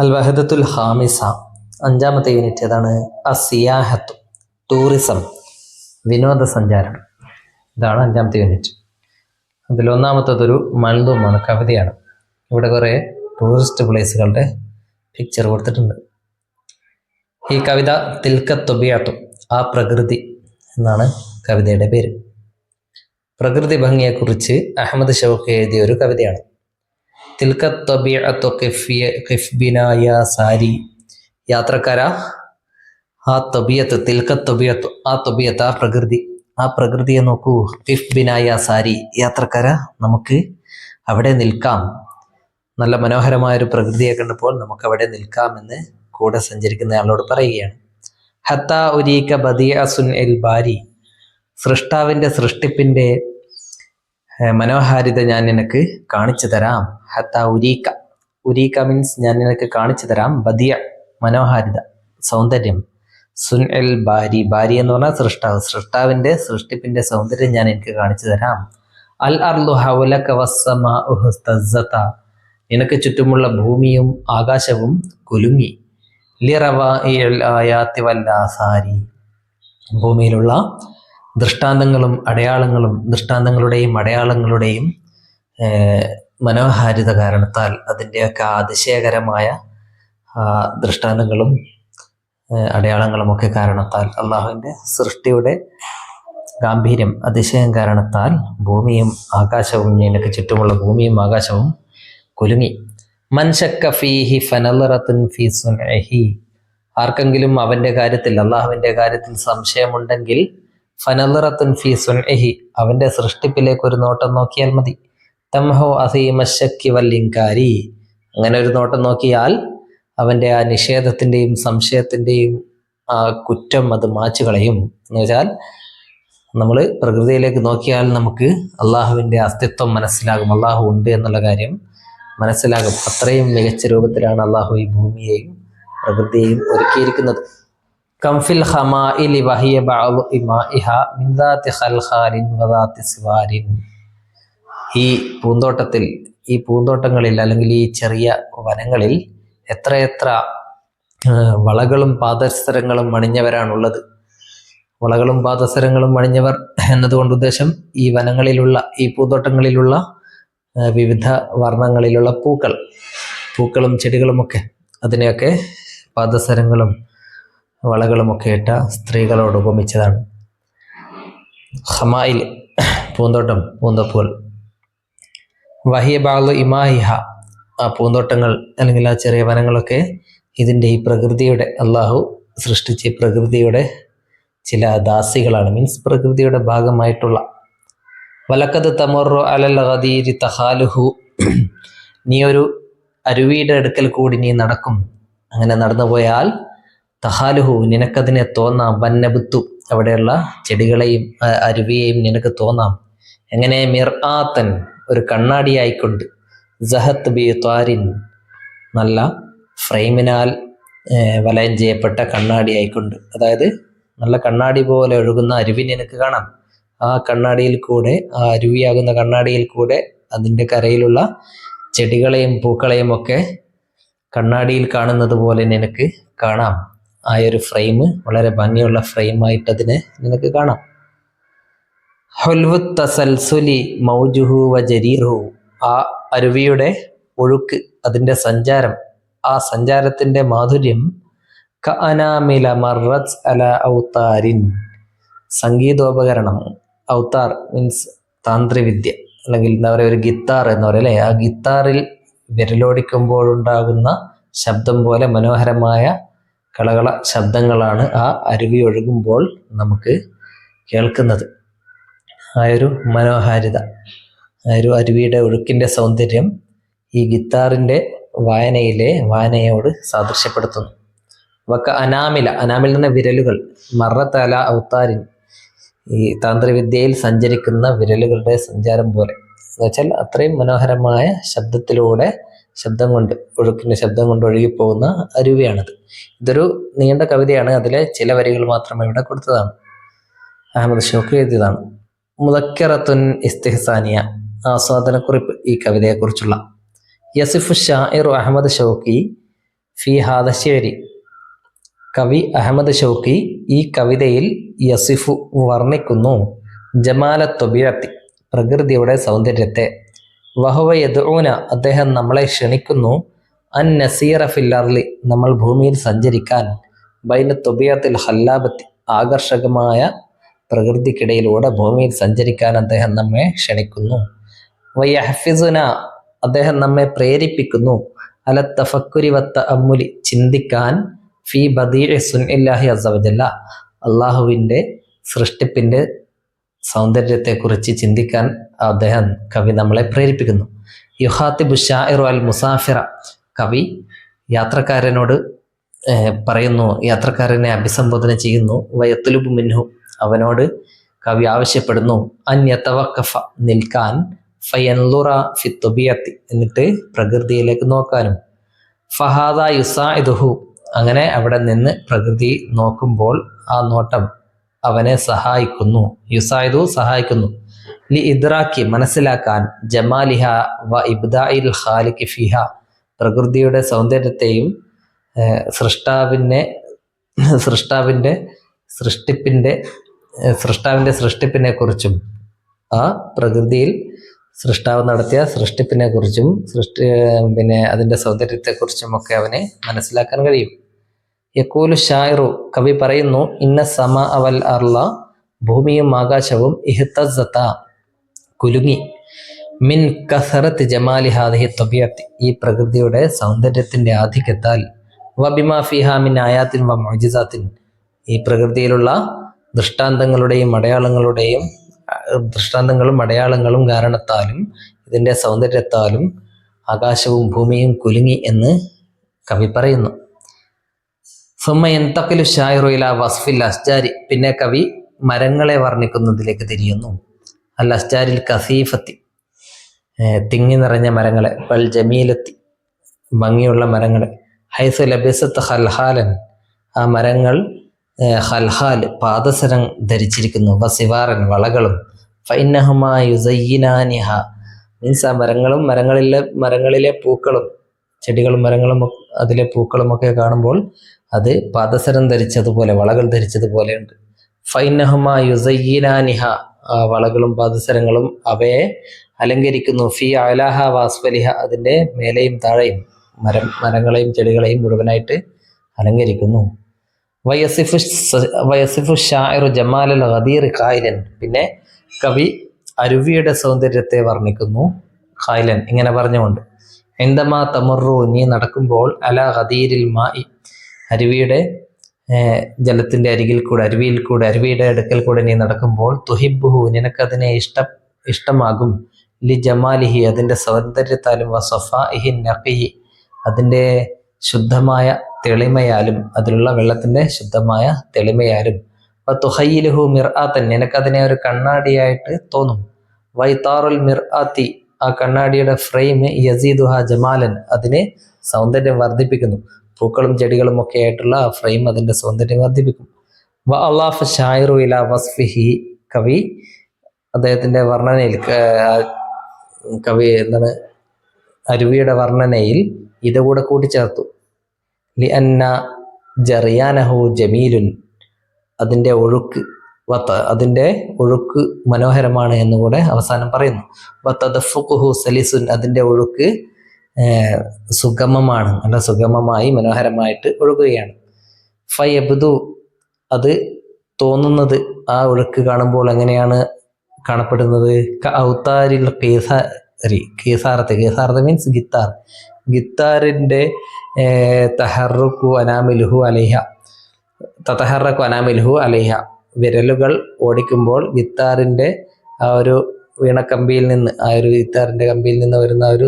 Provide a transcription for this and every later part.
അൽ വഹദത്തുൽ ഖാമിസ, അഞ്ചാമത്തെ യൂണിറ്റ് ഏതാണ്? അസിയാഹത്തു, ടൂറിസം, വിനോദസഞ്ചാരം. ഇതാണ് അഞ്ചാമത്തെ യൂണിറ്റ്. അതിലൊന്നാമത്തതൊരു മൽദൂമാണ്, കവിതയാണ്. ഇവിടെ കുറേ ടൂറിസ്റ്റ് പ്ലേസുകളുടെ പിക്ചർ കൊടുത്തിട്ടുണ്ട്. ഈ കവിത തിൽക തൊബിയത്തു, ആ പ്രകൃതി എന്നാണ് കവിതയുടെ പേര്. പ്രകൃതി ഭംഗിയെക്കുറിച്ച് അഹമ്മദ് ഷൗഖി എഴുതിയ ഒരു കവിതയാണ്. തിൽക ത്വബിഅത്തു ഖിഫ് ബിനാ യാ സാരി, യാത്രക്കാരാ ആ ത്വബിയത്ത്, തിൽക ത്വബിയത്തു, ആ ത്വബിയത്ത്, ആ പ്രകൃതിയെ നോക്കൂ. ഖിഫ് ബിനാ യാ സാരി, യാത്രക്കാരാ നമുക്ക് അവിടെ നിൽക്കാം. നല്ല മനോഹരമായ ഒരു പ്രകൃതിയെ കണ്ടപ്പോൾ നമുക്ക് അവിടെ നിൽക്കാമെന്ന് കൂടെ സഞ്ചരിക്കുന്ന ആളോട് പറയുകയാണ്. ഹത്താ ഉരീക ബദിഅ സുൻഇൽ ബാരി, സൃഷ്ടാവിൻ്റെ സൃഷ്ടിപ്പിൻ്റെ മനോഹാരിത ഞാൻ നിനക്ക് കാണിച്ചു തരാം. ഹത്ത ഉരീക്ക, ഉരീക്ക മീൻസ് ഞാൻ നിനക്ക് കാണിച്ചു തരാം. ബദിയ, മനോഹാരിത, സൗന്ദര്യം. സുൻ എൽ ബാരി, ബാരി എന്ന് പറഞ്ഞാൽ സൃഷ്ടാവ്, സൃഷ്ടാവിൻ്റെ സൃഷ്ടിപ്പിൻ്റെ സൗന്ദര്യം ഞാൻ എനിക്ക് കാണിച്ചു തരാം. അൽ അർളു ഹൗലക വസ്സമാഉ ഹസ്തസ്സത, നിനക്ക് ചുറ്റുമുള്ള ഭൂമിയും ആകാശവും കുലുങ്ങി. ലിറവാഇൽ ആയാതി വൽ ആസാരി, ഭൂമിയിലുള്ള ദൃഷ്ടാന്തങ്ങളും അടയാളങ്ങളും, ദൃഷ്ടാന്തങ്ങളുടെയും അടയാളങ്ങളുടെയും മനോഹാരിത കാരണത്താൽ, അതിൻ്റെയൊക്കെ അതിശയകരമായ ദൃഷ്ടാന്തങ്ങളും അടയാളങ്ങളും ഒക്കെ കാരണത്താൽ, അള്ളാഹുവിൻ്റെ സൃഷ്ടിയുടെ ഗാംഭീര്യം, അതിശയം കാരണത്താൽ ഭൂമിയും ആകാശവും, നിനക്ക് ചുറ്റുമുള്ള ഭൂമിയും ആകാശവും കുലുങ്ങി. മൻ ശക്ക ഫീഹി ഫനളറത്തുൻ ഫീ സുൻഇഹി, ആർക്കെങ്കിലും അവൻ്റെ കാര്യത്തിൽ, അള്ളാഹുവിൻ്റെ കാര്യത്തിൽ സംശയമുണ്ടെങ്കിൽ ഫനളറത്തുൻ ഫീ സുൻഇഹി, അവൻ്റെ സൃഷ്ടിപ്പിലേക്ക് ഒരു നോട്ടം നോക്കിയാൽ മതി. തംഹു അസീമ ശക്കി വൽ ഇൻകാരി, അങ്ങനെ ഒരു നോട്ടം നോക്കിയാൽ അവൻ്റെ ആ നിഷേധത്തിൻ്റെയും സംശയത്തിൻ്റെയും ആ കുറ്റം അത് മാച്ചു കളയും. എന്ന് വെച്ചാൽ നമ്മൾ പ്രകൃതിയിലേക്ക് നോക്കിയാൽ നമുക്ക് അള്ളാഹുവിൻ്റെ അസ്തിത്വം മനസ്സിലാകും, അള്ളാഹു ഉണ്ട് എന്നുള്ള കാര്യം മനസ്സിലാകും. അത്രയും മികച്ച രൂപത്തിലാണ് അള്ളാഹു ഈ ഭൂമിയെയും പ്രകൃതിയെയും ഒരുക്കിയിരിക്കുന്നത്. കംഫിൽ ഖമാഇലി വഹിയ ബഅദു ഇമാഇഹ മിൻ ദാതി ഖൽഖാലിൻ വദാതി സിവാരിൻ, ഈ പൂന്തോട്ടത്തിൽ, ഈ പൂന്തോട്ടങ്ങളിൽ അല്ലെങ്കിൽ ഈ ചെറിയ വനങ്ങളിൽ എത്രയെത്ര വളകളും പാദസരങ്ങളും അണിഞ്ഞവരാണുള്ളത്. വളകളും പാദസരങ്ങളും അണിഞ്ഞവർ എന്നതുകൊണ്ട് ഉദ്ദേശം ഈ വനങ്ങളിലുള്ള, ഈ പൂന്തോട്ടങ്ങളിലുള്ള വിവിധ വർണ്ണങ്ങളിലുള്ള പൂക്കളും ചെടികളുമൊക്കെ, അതിനെയൊക്കെ പാദസരങ്ങളും വളകളുമൊക്കെ ഇട്ട സ്ത്രീകളോട് ഉപമിച്ചതാണ്. ഖമായിൽ, പൂന്തോട്ടം, പൂന്തോപ്പുകൾ. വഹിയ ബഅദു ഇമാഇഹ, ആ പൂന്തോട്ടങ്ങൾ അല്ലെങ്കിൽ ആ ചെറിയ വനങ്ങളൊക്കെ ഇതിൻ്റെ ഈ പ്രകൃതിയുടെ, അള്ളാഹു സൃഷ്ടിച്ച പ്രകൃതിയുടെ ചില ദാസികളാണ്, മീൻസ് പ്രകൃതിയുടെ ഭാഗമായിട്ടുള്ള. വലക്കത് തമറു അലൽ ഗദീരി തഖാലുഹു, നീ ഒരു അരുവിയുടെ അടുക്കൽ കൂടി നീ നടക്കും, അങ്ങനെ നടന്നു പോയാൽ തഖാലുഹു, നിനക്കതിനെ തോന്നാം. വന്നബുത്തു, അവിടെയുള്ള ചെടികളെയും അരുവിയെയും നിനക്ക് തോന്നാം. എങ്ങനെ? മിർആത്തൻ, ഒരു കണ്ണാടിയായിക്കൊണ്ട്. സഹത്ത് ബി ത്വാരിൻ, നല്ല ഫ്രെയിമിനാൽ വലയം ചെയ്യപ്പെട്ട കണ്ണാടിയായിക്കൊണ്ട്, അതായത് നല്ല കണ്ണാടി പോലെ ഒഴുകുന്ന അരുവി നിനക്ക് കാണാം. ആ കണ്ണാടിയിൽ കൂടെ, ആ അരുവിയാകുന്ന കണ്ണാടിയിൽ കൂടെ അതിൻ്റെ കരയിലുള്ള ചെടികളെയും പൂക്കളെയും ഒക്കെ കണ്ണാടിയിൽ കാണുന്നത് പോലെ നിനക്ക് കാണാം. ആ ഒരു ഫ്രെയിം വളരെ ഭംഗിയുള്ള ഫ്രെയിമായിട്ട് അതിനെ നിനക്ക് കാണാം. ഹുൽവു തസൽസുലി മൗജുഹു വജരീറുഹു, ആ അരുവിയുടെ ഒഴുക്ക്, അതിൻ്റെ സഞ്ചാരം, ആ സഞ്ചാരത്തിൻ്റെ മാധുര്യം. കഅനാമില മർറത്ത് അല ഔതാരിൻ, സംഗീതോപകരണം. ഔത്താർ മീൻസ് താന്ത്രിവിദ്യ, അല്ലെങ്കിൽ എന്താ പറയുക, ഒരു ഗിത്താർ എന്ന് പറയുക അല്ലേ. ആ ഗിത്താറിൽ വിരലോടിക്കുമ്പോഴുണ്ടാകുന്ന ശബ്ദം പോലെ മനോഹരമായ കളകള ശബ്ദങ്ങളാണ് ആ അരുവി ഒഴുകുമ്പോൾ നമുക്ക് കേൾക്കുന്നത്. ആ ഒരു മനോഹാരിത, ആ ഒരു അരുവിയുടെ ഒഴുക്കിൻ്റെ സൗന്ദര്യം ഈ ഗിത്താറിൻ്റെ വായനയോട് സാദൃശ്യപ്പെടുത്തുന്നു. വക്ക അനാമില, അനാമിൽ നിന്ന് വിരലുകൾ. മറത്ത് അല ഔത്താരിൻ, ഈ താന്ത്രവിദ്യയിൽ സഞ്ചരിക്കുന്ന വിരലുകളുടെ സഞ്ചാരം പോലെ. എന്ന് വെച്ചാൽ അത്രയും മനോഹരമായ ശബ്ദത്തിലൂടെ, ഒഴുക്കിൻ്റെ ശബ്ദം കൊണ്ട് ഒഴുകിപ്പോകുന്ന അരുവിയാണത്. ഇതൊരു നീണ്ട കവിതയാണ്, അതിലെ ചില വരികൾ മാത്രമേ ഇവിടെ കൊടുത്തതാണ്. അഹമ്മദ് ഷൗഖി എഴുതിയതാണ്. മുദക്കറത്തുൻ ഇസ്തിഹ്സാനിയ, ആസ്വാദനക്കുറിപ്പ് ഈ കവിതയെക്കുറിച്ചുള്ള. യസിഫു ഷാഇറു അഹമ്മദ് ഷൗഖി ഫി ഹാദശ്ശേരി, കവി അഹമ്മദ് ഷൗക്കി ഈ കവിതയിൽ യസിഫു വർണ്ണിക്കുന്നു ജമാല ത്വബിഅത്തി പ്രകൃതിയുടെ സൗന്ദര്യത്തെ. വഹുവ യദ്ഊന അദ്ദേഹം നമ്മളെ ക്ഷണിക്കുന്നു അൻ നസീറ ഫിൽ അർളി നമ്മൾ ഭൂമിയിൽ സഞ്ചരിക്കാൻ, ബൈന ത്വബിഅത്തിൽ ഹല്ലാബത്തി ആകർഷകമായ പ്രകൃതിക്കിടയിലൂടെ ഭൂമിയിൽ സഞ്ചരിക്കാൻ അദ്ദേഹം നമ്മെ ക്ഷണിക്കുന്നു. വയഹ്ഫിസുന അദ്ദേഹം നമ്മെ പ്രേരിപ്പിക്കുന്നു അല തഫക്കുരി വത്തഅമ്മുലി ചിന്തിക്കാൻ, ഫി ബദീഇ സുൻഇല്ലാഹി അസ്സ വജല്ല അള്ളാഹുവിൻ്റെ സൃഷ്ടിപ്പിൻ്റെ സൗന്ദര്യത്തെക്കുറിച്ച് ചിന്തിക്കാൻ അദ്ദേഹം കവി നമ്മളെ പ്രേരിപ്പിക്കുന്നു. യുഹാത്തിബു ഷാഇറു അൽ മുസാഫിറ കവി യാത്രക്കാരനോട് പറയുന്നു, യാത്രക്കാരനെ അഭിസംബോധന ചെയ്യുന്നു. വയത്തുലുബു മിൻഹു അവനോട് കവി ആവശ്യപ്പെടുന്നു അൻ യതവഖഫ നിൽക്കാൻ, ഫയൻലുറ ഫി ത്വബിഅത്തി എന്നിട്ട് പ്രകൃതിയിലേക്ക് നോക്കാനും. ഫഹാദ യുസാഇദുഹു അങ്ങനെ അവിടെ നിന്ന് പ്രകൃതി നോക്കുമ്പോൾ ആ നോട്ടം അവനെ സഹായിക്കുന്നു. യുസായിദു സഹായിക്കുന്നു. ലി ഇദ്രാക്കി മനസ്സിലാക്കാൻ, ജമാലിഹ വ ഇബ്ദാഇൽ ഖാലിഖി ഫിഹ പ്രകൃതിയുടെ സൗന്ദര്യത്തെയും സൃഷ്ടാവിൻ്റെ സൃഷ്ടിപ്പിനെ കുറിച്ചും ആ പ്രകൃതിയിൽ സൃഷ്ടാവ് നടത്തിയ സൃഷ്ടിപ്പിനെ കുറിച്ചും അതിൻ്റെ സൗന്ദര്യത്തെക്കുറിച്ചും ഒക്കെ അവനെ മനസ്സിലാക്കാൻ കഴിയും. യഖൂലു ഷായിറു കവി പറയുന്നു ഇന്ന സമ അവൽ അർള ഭൂമിയും ആകാശവും ഇഹ്തസ്സത കുലുങ്ങി, മിൻ കസറത്ത് ജമാലി ഹാദിഹി ത്വബിഅത്തി ഈ പ്രകൃതിയുടെ സൗന്ദര്യത്തിൻ്റെ ആധിക്യത്താൽ, വബിമാ ഫിഹാ മിൻ ആയാത്തിൻ വ മുഅ്ജിസാത്തിൻ ഈ പ്രകൃതിയിലുള്ള ദൃഷ്ടാന്തങ്ങളും അടയാളങ്ങളും കാരണത്താലും ഇതിൻ്റെ സൗന്ദര്യത്താലും ആകാശവും ഭൂമിയും കുലുങ്ങി എന്ന് കവി പറയുന്നു. സുമ്മ യന്തഖിലു ഷായിറു ഇലാ വസ്ഫിൽ അസ്ജാരി പിന്നെ കവി മരങ്ങളെ വർണ്ണിക്കുന്നതിലേക്ക് തിരിയുന്നു. അൽ അസ്ജാരിൽ കസീഫത്തി തിങ്ങി നിറഞ്ഞ മരങ്ങളെ, വൽ ജമീലത്തി ഭംഗിയുള്ള മരങ്ങളെ, ഹൈസു ലബിസത്ത് ഹൽഹാലൻ ആ മരങ്ങൾ ഹൽഹാൽ പാദസരം ധരിച്ചിരിക്കുന്നു, വസിവാറൻ വളകളും, ഫൈനഹുമാ യുസയ്യിനാനിഹ മീൻസ് ആ മരങ്ങളിലെ പൂക്കളും ചെടികളും മരങ്ങളും അതിലെ പൂക്കളും ഒക്കെ കാണുമ്പോൾ അത് പാദസരം ധരിച്ചതുപോലെ വളകൾ ധരിച്ചതുപോലെ ഉണ്ട്. ഫൈനഹുമാ യുസയ്യിനാനിഹ ആ വളകളും പാദസരങ്ങളും അവയെ അലങ്കരിക്കുന്നു. ഫി അലാഹ വാസ്ഫലിഹ അതിൻ്റെ മേലെയും മരങ്ങളെയും ചെടികളെയും മുഴുവനായിട്ട് അലങ്കരിക്കുന്നു. വയസിഫു ഷാഇറു ജമാലൽ ഗദീർ ഖായിലൻ പിന്നെ കവി അരുവിയുടെ സൗന്ദര്യത്തെ വർണ്ണിക്കുന്നു. ഖായിലൻ ഇങ്ങനെ പറഞ്ഞുകൊണ്ട്, ഇൻദമാ തമറു നീ നടക്കുമ്പോൾ, അല ഗദീരിൽ മായി അരുവിയുടെ ജലത്തിൻ്റെ അരുവിയുടെ അടുക്കൽ കൂടെ നീ നടക്കുമ്പോൾ, തുഹിബ്ബുഹു നിനക്കതിനെ ഇഷ്ടമാകും, ലി ജമാലിഹി അതിൻ്റെ സൗന്ദര്യത്താലും, വസഫാഇഹി നഖിഹി അതിൻ്റെ ശുദ്ധമായ തെളിമയാലും അതിലുള്ള വെള്ളത്തിൻ്റെ ശുദ്ധമായ തെളിമയാലും, തുഹയ്യിലുഹു മിർആത്തൻ നിനക്കതിനെ ഒരു കണ്ണാടിയായിട്ട് തോന്നും, വൈതാറുൽ മിർആത്തി ആ കണ്ണാടിയുടെ ഫ്രെയിം യസീദുഹ ജമാലൻ അതിനെ സൗന്ദര്യം വർദ്ധിപ്പിക്കുന്നു. പൂക്കളും ചെടികളും ഒക്കെ ആയിട്ടുള്ള ആ ഫ്രെയിം അതിൻ്റെ സൗന്ദര്യം വർദ്ധിപ്പിക്കും. വ അല്ലാഫ ഷായിറു ഇലാ വസ്ഫിഹി കവി അദ്ദേഹത്തിൻ്റെ വർണ്ണനയിൽ അരുവിയുടെ വർണ്ണനയിൽ ഇതുകൂടെ കൂട്ടിച്ചേർത്തു. ലി അന്ന ജറിയാനഹു ജമീലുൻ അതിൻ്റെ ഒഴുക്ക് മനോഹരമാണ് എന്നുകൂടെ അവസാനം പറയുന്നു. വതദഫുഖുഹു സലിസുൻ അതിൻ്റെ ഒഴുക്ക് സുഗമമാണ്, നല്ല സുഗമമായി മനോഹരമായിട്ട് ഒഴുകുകയാണ്. ഫയബ്ദു അത് തോന്നുന്നത് ആ ഒഴുക്ക് കാണുമ്പോൾ എങ്ങനെയാണ് കാണപ്പെടുന്നത്? ഔത്താരിൽ കീസാറത്ത് മീൻസ് ഗിത്താറിൻ്റെ തഹറക്കു അനാമിലുഹു അലൈഹ വിരലുകൾ ഓടിക്കുമ്പോൾ ഗിത്താറിൻ്റെ ആ ഒരു വീണക്കമ്പിയിൽ നിന്ന് ഗിത്താറിൻ്റെ കമ്പിയിൽ നിന്ന് വരുന്ന ഒരു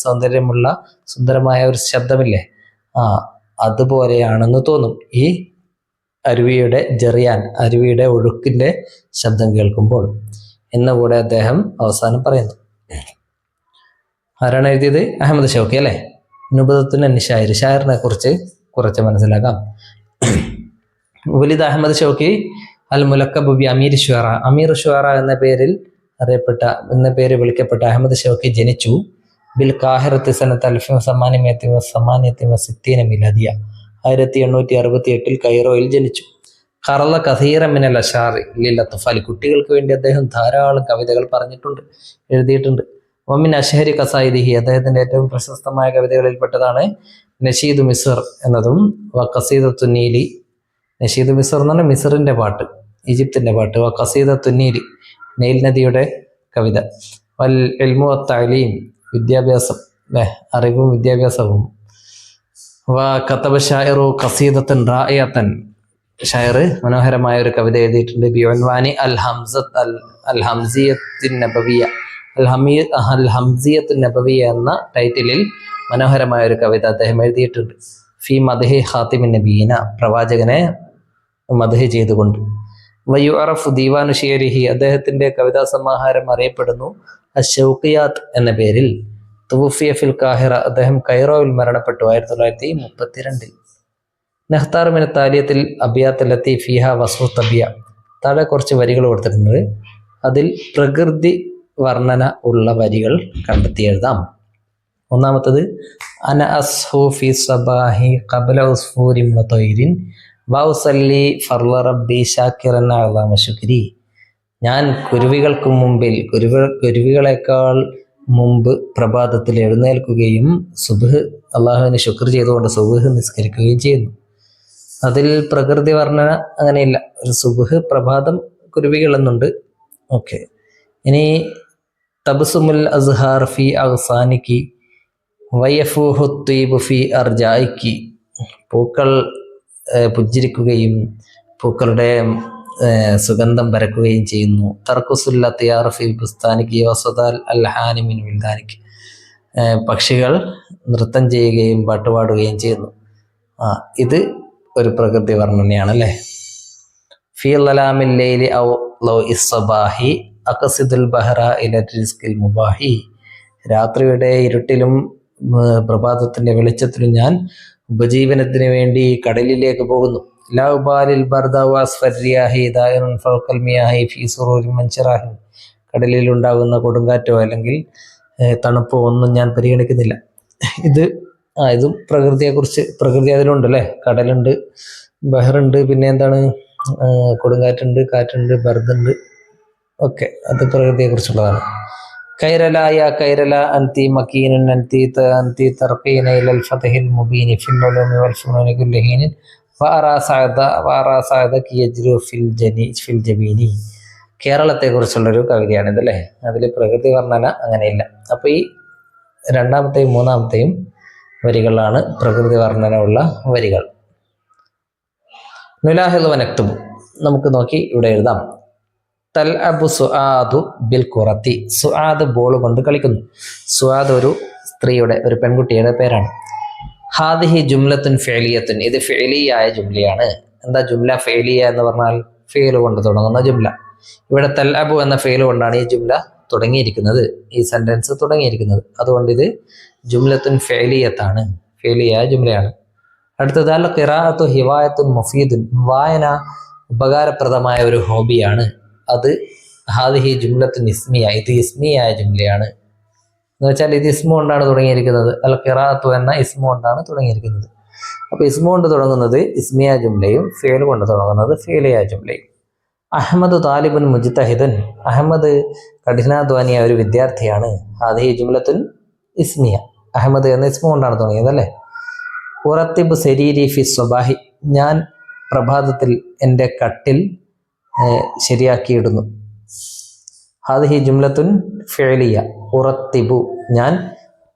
സൗന്ദര്യമുള്ള സുന്ദരമായ ഒരു ശബ്ദമില്ലേ, അതുപോലെയാണെന്ന് തോന്നും ഈ അരുവിയുടെ ഒഴുക്കിൻ്റെ ശബ്ദം കേൾക്കുമ്പോൾ എന്നുകൂടെ അദ്ദേഹം അവസാനം പറയുന്നു. ആരാണ് എഴുതിയത്? അഹമ്മദ് ഷൗക്കി അല്ലേ. നുബദത്തുൻ നിശായിർ ഷായറിനെ കുറിച്ച് കുറച്ച് മനസ്സിലാക്കാം. വലിദ് അഹമ്മദ് ഷൗക്കി അൽ മുലക്കബ് ബി അമീർ ഷുഅറ എന്ന പേര് വിളിക്കപ്പെട്ട അഹമ്മദ് ഷൗക്കി ജനിച്ചു. ബിൽ കാഹിറത്തി സനത്ത് അൽഫിം സമാനിയത്തി മിലാദിയ 1868 കൈറോയിൽ ജനിച്ചു. ഖറള കസീറ മിനൽ അശാറി ലിൽ അത്ഫാലി, കുട്ടികൾക്ക് വേണ്ടി അദ്ദേഹം ധാരാളം കവിതകൾ പറഞ്ഞിട്ടുണ്ട്, എഴുതിയിട്ടുണ്ട്. വമിൻ അഷ്ഹരി ഖസായിദിഹി, അദ്ദേഹത്തിന്റെ ഏറ്റവും പ്രശസ്തമായ കവിതകളിൽപ്പെട്ടതാണ് നഷീദ് മിസ്ർ എന്നതും ഖസീദത്തു നീലി. നഷീദ് മിസ്ർ എന്ന് പറഞ്ഞാൽ മിസ്റിന്റെ പാട്ട്, ഈജിപ്തിന്റെ പാട്ട്. ഖസീദത്തു നീലി, നൈൽ നദിയുടെ കവിത. വൽ ഇൽമു വത്തഅലീം, വിദ്യാഭ്യാസം, അറിവും വിദ്യാഭ്യാസവും. കതബ ഷാഇറു ഖസീദത്തൻ റായിയത്തൻ, ഷായർ മനോഹരമായ ഒരു കവിത എഴുതിയിട്ടുണ്ട്. ബിഉൻവാനി അൽ ഹംസിയത്തുൻ നബവിയ, അൽ ഹംസിയത്തുൻ നബവിയ എന്ന ടൈറ്റിലിൽ മനോഹരമായ ഒരു കവിത അദ്ദേഹം എഴുതിയിട്ടുണ്ട്. ഫി മദ്ഹി ഖാതിമിൻ നബീന, പ്രവാചകനെ മദ്ഹ് ചെയ്തുകൊണ്ട്. വയുഅറഫു ദീവാനു ഷിയരിഹി, അദ്ദേഹത്തിന്റെ കവിതാ സമാഹാരം അറിയപ്പെടുന്നു അശ്ശൗഖിയാത്ത് എന്ന പേരിൽ. തുവഫിയ ഫിൽ കാഹിറ, അദ്ദേഹം കൈറോയിൽ മരണപ്പെട്ടു 1932. നഖ്താർ മിന താലിയത്തിൽ അബിയാത്തല്ലത്തി ഫിഹ വസ്ഫു തബിയ, താഴെ കുറച്ച് വരികൾ കൊടുത്തിട്ടുണ്ട്, അതിൽ പ്രകൃതി വർണ്ണന ഉള്ള വരികൾ കണ്ടെത്തി എഴുതാം. ഒന്നാമത്തത് അന അസ്ഹു ഫി സബാഹി ഖബ്ല ഉസ്ഫൂരിൻ വതൈരിൻ വഉസല്ലി ഫർള റബ്ബി ശാകിറൻ അഅ്ളമ ശുക്രി, ഞാൻ കുരുവികൾക്ക് മുമ്പിൽ, കുരുവികളെക്കാൾ മുമ്പ് പ്രഭാതത്തിൽ എഴുന്നേൽക്കുകയും സുബ്ഹ് അള്ളാഹുവിന് ശുക്ർ ചെയ്തുകൊണ്ട് സുബ്ഹ് നിസ്കരിക്കുകയും ചെയ്യുന്നു. അതിൽ പ്രകൃതി വർണ്ണന അങ്ങനെയില്ല, ഒരു സുബ്ഹ്, പ്രഭാതം, കുരുവികൾ എന്നുണ്ട്. ഓക്കെ. ഇനി തബ്സുമുൽ അസ്ഹാർ ഫി അഗ്സാനിക്കി വയഫൂഹു ത്വീബു ഫി അർജായിക്കി, പൂക്കൾ പുഞ്ചിരിക്കുകയും പൂക്കളുടെ സുഗന്ധം പരക്കുകയും ചെയ്യുന്നു. തർക്കുസുല്ല തിയാർ ഫി ബുസ്താനിക്ക് വസദാൽ അൽഹാനി മിൻ വിൽദാനിക്ക്, പക്ഷികൾ നൃത്തം ചെയ്യുകയും പാട്ടുപാടുകയും ചെയ്യുന്നു. ഇത് ഒരു പ്രകൃതി വർണ്ണനയാണ് അല്ലേ. ഫി ലലാമിൽ ലൈലി ഔ ലൗ ഇസ്സബാഹി അഖസിദുൽ ബഹറ ഇല റിസ്കിൽ മുബാഹി, രാത്രിയുടെ ഇരുട്ടിലും പ്രഭാതത്തിന്റെ വെളിച്ചത്തിലും ഞാൻ ഉപജീവനത്തിന് വേണ്ടി കടലിലേക്ക് പോകുന്നു. ലാ ഉബാലിൽ ബർദ വസ്ഫർരിയാഹി ദായിറുൻ ഫൗഖൽ മിയാഹി ഫീ സുറൂരിൻ മൻശറാഹി, കടലിൽ ഉണ്ടാകുന്ന കൊടുങ്കാറ്റോ അല്ലെങ്കിൽ തണുപ്പോ ഒന്നും ഞാൻ പരിഗണിക്കുന്നില്ല. ഇതും പ്രകൃതിയെക്കുറിച്ച്, പ്രകൃതി അതിലുണ്ട് അല്ലേ. കടലുണ്ട്, ബഹറുണ്ട്, പിന്നെ എന്താണ്, കൊടുങ്കാറ്റുണ്ട്, കാറ്റുണ്ട്, ബർദുണ്ട്, ഒക്കെ അത് പ്രകൃതിയെക്കുറിച്ചുള്ളതാണ്. കൈരലായ കൈരല അൻതി മക്കീനുൻ അൻതി തർഖീന ഇലൽ ഫതഹിൽ മുബീനി ഫിൽ ഉലൂമി വൽ ഫുനൂനി കുല്ലി ഹീനിൻ വഅറാ സഅദക യജ്രു ഫിൽ ജബീനി. കേരളത്തെക്കുറിച്ചുള്ളൊരു കവിതയാണ് ഇതല്ലേ. അതിൽ പ്രകൃതി വർണ്ണന അങ്ങനെയില്ല. അപ്പോൾ ഈ രണ്ടാമത്തെയും മൂന്നാമത്തെയും വരികളാണ് പ്രകൃതി വർണ്ണന ഉള്ള വരികൾ. നുലാഹിദു വനക്തുബു, നമുക്ക് നോക്കി ഇവിടെ എഴുതാം. തൽഅബു സുആദു ബിൽ ഖുറത്തി, സുആദ് ബോൾ കൊണ്ട് കളിക്കുന്നു. സുആദ് ഒരു സ്ത്രീയുടെ, ഒരു പെൺകുട്ടിയുടെ പേരാണ്. ഹാദിഹി ജുംലത്തുൻ ഫിഅലിയത്തുൻ, ഇത് ഫിഅലിയായ ജുംലയാണ്. എന്താ ജുംല? ഫിഅലിയ എന്ന് പറഞ്ഞാൽ ഫിഅൽ കൊണ്ട് തുടങ്ങുന്ന ജുംല. ഇവിടെ തൽഅബു എന്ന ഫിഅൽ കൊണ്ടാണ് ഈ ജുംല തുടങ്ങിയിരിക്കുന്നത്, ഈ സെന്റൻസ് തുടങ്ങിയിരിക്കുന്നത്. അതുകൊണ്ട് ഇത് ജുംലത്തുൻ ഫിഅലിയത്താണ്, ഫിഅലിയായ ജുംലയാണ്. അടുത്തത് അൽ ഖിറാഅത്തു ഹിവായത്തുൻ മുഫീദുൻ, വായന ഉപകാരപ്രദമായ ഒരു ഹോബിയാണ്. അത് ഹാദിഹി ജുംലത്തുൻ ഇസ്മിയ, ഇത് ഇസ്മിയായ ജുംലയാണ്. എന്ന് വെച്ചാൽ ഇത് ഇസ്മു കൊണ്ടാണ് തുടങ്ങിയിരിക്കുന്നത്. അൽ ഖിറാഅത്തു എന്ന ഇസ്മു കൊണ്ടാണ് തുടങ്ങിയിരിക്കുന്നത്. അപ്പോൾ ഇസ്മു കൊണ്ട് തുടങ്ങുന്നത് ഇസ്മിയ ജുംലയും ഫിഅൽ കൊണ്ട് തുടങ്ങുന്നത് ഫിഅലിയ ജുംലയും. അഹമ്മദ് താലിബുൻ മുജ്തഹിദുൻ, അഹമ്മദ് കഠിനാധ്വാനിയായ ഒരു വിദ്യാർത്ഥിയാണ്. ഹാദിഹി ജുംലത്തുൻ ഇസ്മിയ, അഹമ്മദ് എന്ന ഇസ്മു കൊണ്ടാണ് തുടങ്ങിയത് അല്ലേ. ഉറത്തിബ് സരീരി ഫി സ്വബാഹി, ഞാൻ പ്രഭാതത്തിൽ എൻ്റെ കട്ടിൽ ശരിയാക്കിയിടുന്നു. ഹാദിഹി ജുംലത്തുൻ ഫിഅലിയ, ഉറത്തിബു ഞാൻ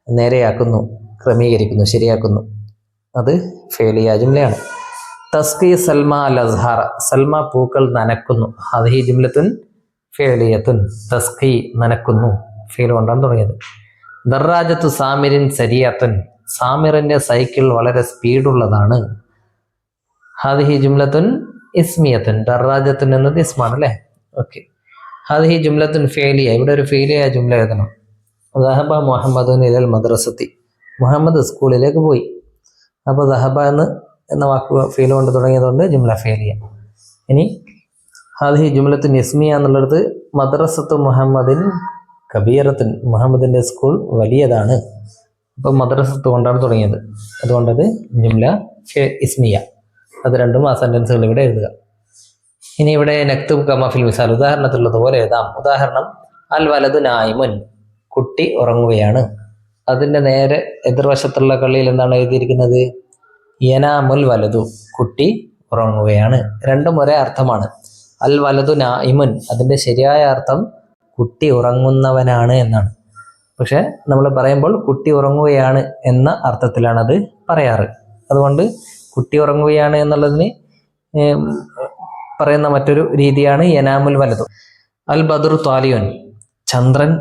നേരെയാക്കുന്നു, ക്രമീകരിക്കുന്നു, ശരിയാക്കുന്നു, അത് ഫിഅലിയ ജുംലയാണ്. തസ്കി സൽമ അൽ അസ്ഹാറ, സൽമ പൂക്കൾ നനക്കുന്നു. ഹാദിഹി ജുംലത്തുൻ ഫിഅലിയത്തുൻ, തസ്കി നനക്കുന്നു, ഫിഅൽ കൊണ്ടാണ് തുടങ്ങിയത്. ദറാജത്തു സാമിരിൻ സരിയത്തുൻ, സാമിറിന്റെ സൈക്കിൾ വളരെ സ്പീഡുള്ളതാണ്. ഹാദിഹി ജുംലത്തുൻ ഇസ്മിയത്തുൻ, ദറാജത്തുൻ എന്നത് ഇസ്മാണ് അല്ലേ. ഓക്കെ. ഹാദിഹി ജുംലത്തുൻ ഫിഅലിയ, ഇവിടെ ഒരു ഫിഅലിയ ജുംല എഴുതണം. ദഹബ മുഹമ്മദുൻ ഇലൽ മദ്രസത്തി, മുഹമ്മദ് സ്കൂളിലേക്ക് പോയി. അപ്പോൾ ദഹബ എന്ന വാക്ക് ഫിഅൽ കൊണ്ട് തുടങ്ങിയതുകൊണ്ട് ജുംല ഫിഅലിയ. ഇനി ഹാദിഹി ജുംലത്തുൻ ഇസ്മിയ എന്നുള്ളത് മദ്രസത്തു മുഹമ്മദിൻ കബീറത്തുൻ, മുഹമ്മദിൻ്റെ സ്കൂൾ വലിയതാണ്. അപ്പം മദ്രസത്ത് കൊണ്ടാണ് തുടങ്ങിയത്, അതുകൊണ്ടത് ജുംല ഇസ്മിയ. അത് രണ്ടും ആ സെൻറ്റൻസുകൾ ഇവിടെ എഴുതുക. ഇനി ഇവിടെ നക്തുബ് കമാഫിൽ മിസാൽ, ഉദാഹരണത്തിലുള്ളതുപോലെ എഴുതാം. ഉദാഹരണം, അൽ വലതു നായിമുൻ, കുട്ടി ഉറങ്ങുകയാണ്. അതിൻ്റെ നേരെ എതിർവശത്തുള്ള കള്ളിയിൽ എന്താണ് എഴുതിയിരിക്കുന്നത്? യനാമുൽ വലതു, കുട്ടി ഉറങ്ങുകയാണ്. രണ്ടും ഒരേ അർത്ഥമാണ്. അൽ വലതു നായിമുൻ, അതിൻ്റെ ശരിയായ അർത്ഥം കുട്ടി ഉറങ്ങുന്നവനാണ് എന്നാണ്. പക്ഷെ നമ്മൾ പറയുമ്പോൾ കുട്ടി ഉറങ്ങുകയാണ് എന്ന അർത്ഥത്തിലാണത് പറയാറ്. അതുകൊണ്ട് കുട്ടി ഉറങ്ങുകയാണ് എന്നുള്ളതിന് പറയുന്ന മറ്റൊരു രീതിയാണ് യനാമുൽ വലതു. അൽ ബദറു ത്വാലിയുൻ, ചന്ദ്രൻ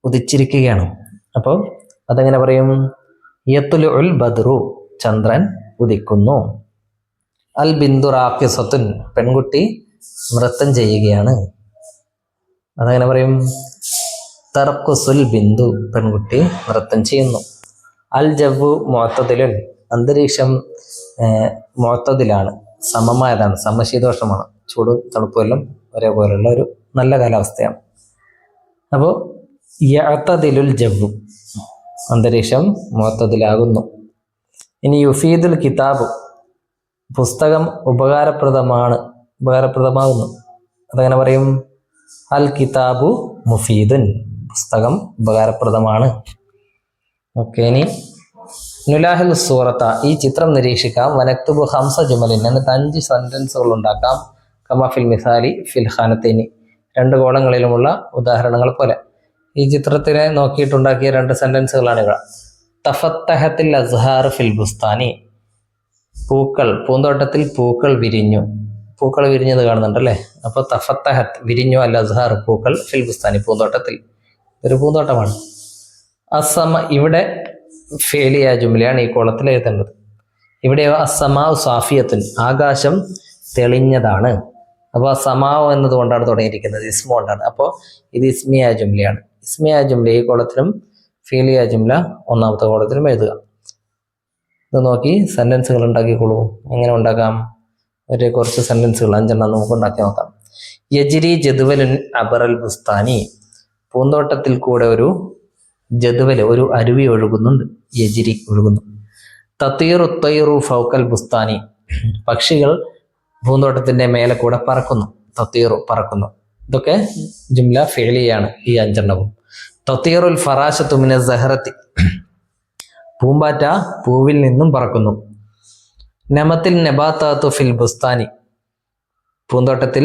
ഉദിച്ചിരിക്കുകയാണ്. അപ്പോൾ അതെങ്ങനെ പറയും? യത്തുലു ഉൽ ബദ്റു, ചന്ദ്രൻ ഉദിക്കുന്നു. അൽ ബിന്ദു റാഖിസത്തുൻ, പെൺകുട്ടി നൃത്തം ചെയ്യുകയാണ്. അതെങ്ങനെ പറയും? തർക്കുസുൽ ബിന്ദു, പെൺകുട്ടി നൃത്തം ചെയ്യുന്നു. അൽ ജവ്വു മുഅ്തദിലുൻ, അന്തരീക്ഷം മുഅ്തദിലാണ്, സമമായതാണ്, സമശീതോഷമാണ്. ചൂടും തണുപ്പുമെല്ലാം ഒരേപോലെയുള്ള ഒരു നല്ല കാലാവസ്ഥയാണ്. അപ്പോൾ യഅ്തദിലുൽ ജവ്വു, അന്തരീക്ഷം മുഅ്തദിലാകുന്നു. ഇനി യുഫീദുൽ കിതാബ്, പുസ്തകം ഉപകാരപ്രദമാകുന്നു. അതെങ്ങനെ പറയും? അൽ കിതാബു മുഫീദുൻ, പുസ്തകം ഉപകാരപ്രദമാണ്. ഓക്കെ, ഇനി നുലാഹിൽ സൂറത്ത, ഈ ചിത്രം നിരീക്ഷിക്കാം. വനക്തുബു ഹംസ ജുമലിൻ, എന്നിട്ട് 5 സെന്റൻസുകൾ ഉണ്ടാക്കാം. കമാഫിൽ മിസാലി ഫിൽ ഖാനത്തൈനി, 2 കോളങ്ങളിലുമുള്ള ഉദാഹരണങ്ങൾ പോലെ. ഈ ചിത്രത്തിനെ നോക്കിയിട്ടുണ്ടാക്കിയ 2 സെന്റൻസുകളാണ് ഇവ. തഫത്തഹത്തിൽ അസ്ഹാർ ഫിൽ ബുസ്താനി, പൂന്തോട്ടത്തിൽ പൂക്കൾ വിരിഞ്ഞു. പൂക്കൾ വിരിഞ്ഞത് കാണുന്നുണ്ടല്ലേ? അപ്പോൾ തഫത്തഹത്ത്, വിരിഞ്ഞു, അൽ അസ്ഹാർ, പൂക്കൾ, ഫിൽ ബുസ്താനി, പൂന്തോട്ടത്തിൽ. ഒരു പൂന്തോട്ടമാണ്. അസമ, ഇവിടെ ഫേലിയ ജുംലയാണ് ഈ കോളത്തിൽ എഴുതേണ്ടത്. ഇവിടെ അസമാഉ സാഫിയത്തുൻ, ആകാശം തെളിഞ്ഞതാണ്. അപ്പോൾ അസമാഉ എന്നതുകൊണ്ടാണ് തുടങ്ങിയിരിക്കുന്നത്, ഇസ്മു കൊണ്ടാണ്. അപ്പോൾ ഇത് ഇസ്മിയ ജുംലയാണ്. ഇസ്മിയ ജുംല ഈ കോളത്തിലും ഫേലിയ ജുംല 1ാമത്തെ കോളത്തിലും എഴുതുക. ഇത് നോക്കി സെൻറ്റൻസുകൾ ഉണ്ടാക്കിക്കോളൂ. എങ്ങനെ ഉണ്ടാക്കാം? കുറച്ച് സെൻറ്റൻസുകൾ 5 നമുക്ക് ഉണ്ടാക്കി നോക്കാം. യജ്രി ജദ്വലുൻ അബറൽ ബുസ്താനി, പൂന്തോട്ടത്തിൽ കൂടെ ഒരു ജദ്വൽ, ഒരു അരുവി ഒഴുകുന്നുണ്ട്. യജ്രി, ഒഴുകുന്നു. തത്തീറു തൈറു ഫൗക്കൽ ബുസ്താനി, പക്ഷികൾ പൂന്തോട്ടത്തിന്റെ മേലെ കൂടെ പറക്കുന്നു. തത്തീറു, പറക്കുന്നു. ഇതൊക്കെ ജുംല ഫിഅലിയാണ് ഈ 5 തത്തീറുൽ ഫറാശത്തു മിന സഹറത്തി, പൂമ്പാറ്റ പൂവിൽ നിന്നും പറക്കുന്നു. നമത്തിൽ നബാത്താത്തു ഫിൽ ബുസ്താനി, പൂന്തോട്ടത്തിൽ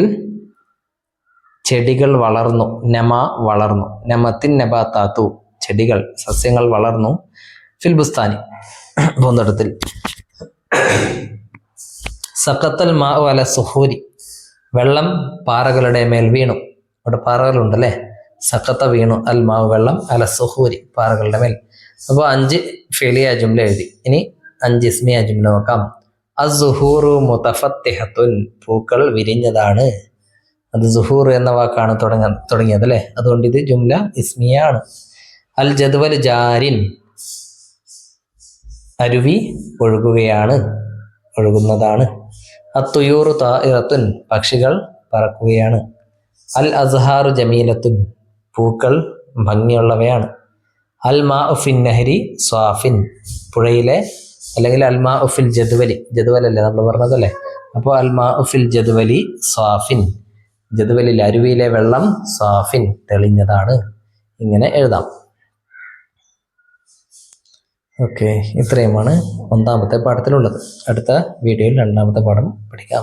ചെടികൾ വളർന്നു. നമ, വളർന്നു. നമത്തിൻ നബാത്താത്തു, ചെടികൾ, സസ്യങ്ങൾ വളർന്നു. ഫിൽ ബുസ്താനി, പൂന്തോട്ടത്തിൽ. സഖത്തൽ മാ അല സുഹൂരി, വെള്ളം പാറകളുടെ മേൽ വീണു. അവിടെ പാറകളുണ്ടല്ലേ? സഖത്ത, വീണു. അൽ മാ, വെള്ളം, അല സുഹൂരി, പാറകളുടെ മേൽ. അപ്പോൾ 5 ഫിഅലിയ ജുംല എഴുതി. ഇനി 5 ഇസ്മിയ ജുംല നോക്കാം. അസ്സുഹൂറു മുതഫത്തിഹത്തുൻ, പൂക്കൾ വിരിഞ്ഞതാണ്. അത് സുഹൂർ എന്ന വാക്കാണ് തുടങ്ങിയത് അല്ലേ? അതുകൊണ്ട് ഇത് ജുംല ഇസ്മിയ ആണ്. അൽ ജദ്വൽ ജാരിൻ, അരുവി ഒഴുകുകയാണ്, ഒഴുകുന്നതാണ്. അത്തുയൂറു താഇറത്തുൻ, പക്ഷികൾ പറക്കുകയാണ്. അൽ അസ്ഹാറു ജമീലത്തുൻ, പൂക്കൾ ഭംഗിയുള്ളവയാണ്. അൽ മാ ഫിൻ നഹരി സ്വാഫിൻ, പുഴയിലെ, അല്ലെങ്കിൽ അൽ മാ ഫിൽ ജദ്വലി, ജദ്വലല്ലേ നമ്മൾ പറഞ്ഞതല്ലേ? അപ്പോൾ അൽ മാ ഫിൽ ജദ്വലി സ്വാഫിൻ, ജദ്വലിൽ, അരുവിയിലെ വെള്ളം, സ്വാഫിൻ, തെളിഞ്ഞതാണ്. ഇങ്ങനെ എഴുതാം. ഓക്കെ, ഇത്രയുമാണ് 1ാമത്തെ പാഠത്തിലുള്ളത്. അടുത്ത വീഡിയോയിൽ 2ാമത്തെ പാഠം പഠിക്കാം.